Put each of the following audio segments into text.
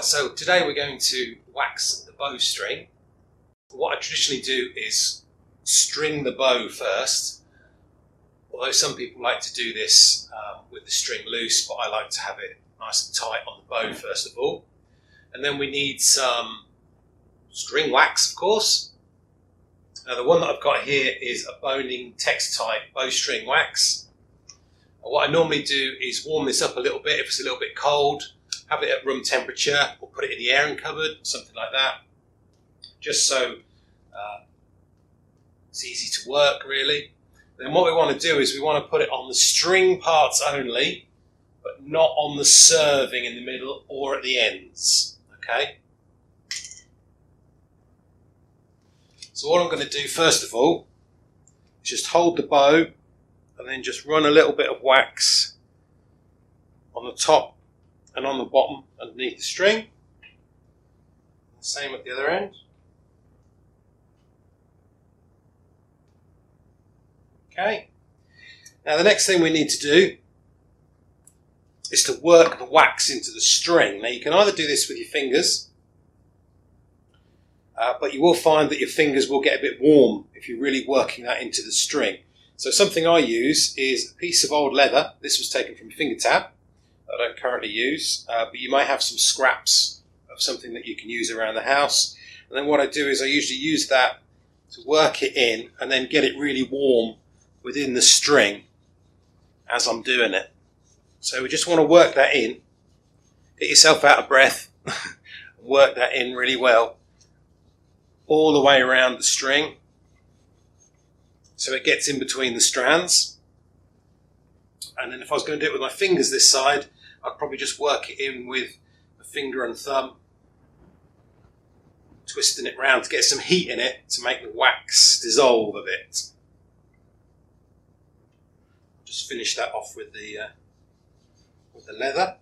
Right, so today we're going to wax the bowstring. What I traditionally do is string the bow first, although some people like to do this with the string loose, but I like to have it nice and tight on the bow first of all. And then we need some string wax, of course. Now the one that I've got here is a Boning Tex-Type bowstring wax. And what I normally do is warm this up a little bit if it's a little bit cold, have it at room temperature, or put it in the airing cupboard, something like that, just so it's easy to work really. Then what we want to do is we want to put it on the string parts only, but not on the serving in the middle or at the ends, okay? So what I'm going to do first of all is just hold the bow and then just run a little bit of wax on the top and on the bottom underneath the string. The same at the other end. Okay. Now the next thing we need to do is to work the wax into the string. Now you can either do this with your fingers, but you will find that your fingers will get a bit warm if you're really working that into the string. So something I use is a piece of old leather. This was taken from a finger tab that I don't currently use, but you might have some scraps of something that you can use around the house. And then what I do is I usually use that to work it in and then get it really warm within the string as I'm doing it. So we just want to work that in, get yourself out of breath, work that in really well all the way around the string so it gets in between the strands. And then if I was going to do it with my fingers this side, I'd probably just work it in with a finger and thumb, twisting it round to get some heat in it to make the wax dissolve a bit. Just finish that off with the leather.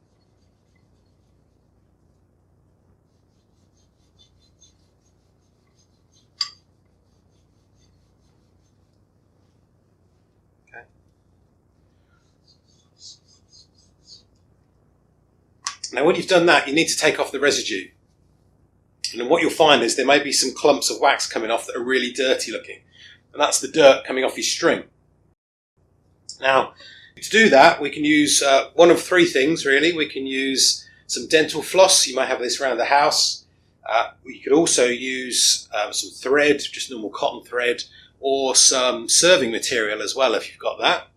Okay. Now when you've done that, you need to take off the residue. And then what you'll find is there may be some clumps of wax coming off that are really dirty looking. And that's the dirt coming off your string. Now, to do that, we can use one of three things, really. We can use some dental floss. You might have this around the house. We could also use some thread, just normal cotton thread, or some serving material as well, if you've got that.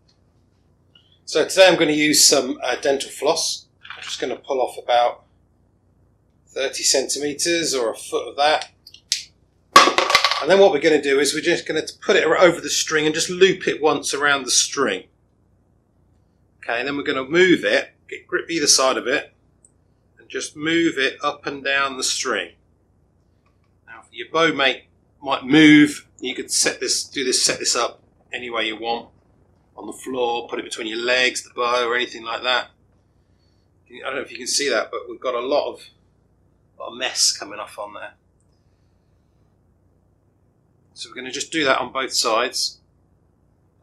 So today I'm going to use some dental floss. I'm just going to pull off about 30 centimetres or a foot of that. And then what we're going to do is we're just going to put it over the string and just loop it once around the string. Okay, and then we're going to move it, grip either side of it, and just move it up and down the string. Now, your bow mate might move. You could set this up any way you want, on the floor, put it between your legs, the bow, or anything like that. I don't know if you can see that, but we've got a lot of mess coming off on there. So we're going to just do that on both sides.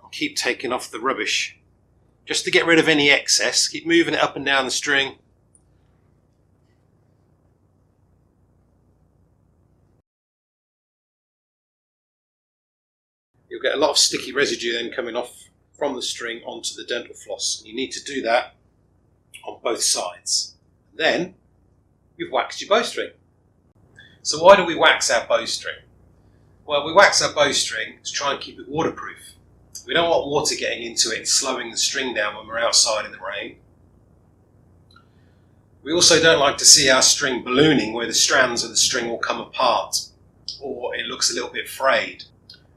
I'll keep taking off the rubbish just to get rid of any excess. Keep moving it up and down the string. You'll get a lot of sticky residue then coming off from the string onto the dental floss. You need to do that on both sides. Then you've waxed your bowstring. So why do we wax our bowstring? Well, we wax our bowstring to try and keep it waterproof. We don't want water getting into it and slowing the string down when we're outside in the rain. We also don't like to see our string ballooning where the strands of the string will come apart or it looks a little bit frayed.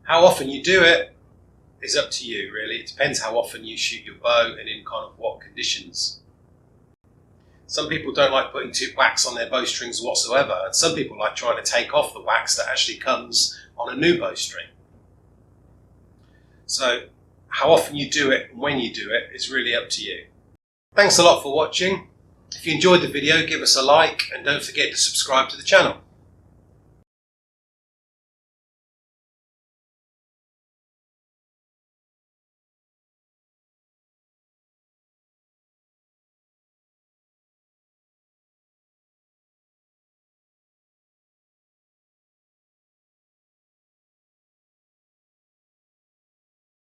How often you do it is up to you, really. It depends how often you shoot your bow and in kind of what conditions. Some people don't like putting wax on their bowstrings whatsoever, and some people like trying to take off the wax that actually comes on a new bowstring. So how often you do it and when you do it is really up to you. Thanks a lot for watching. If you enjoyed the video, give us a like and don't forget to subscribe to the channel.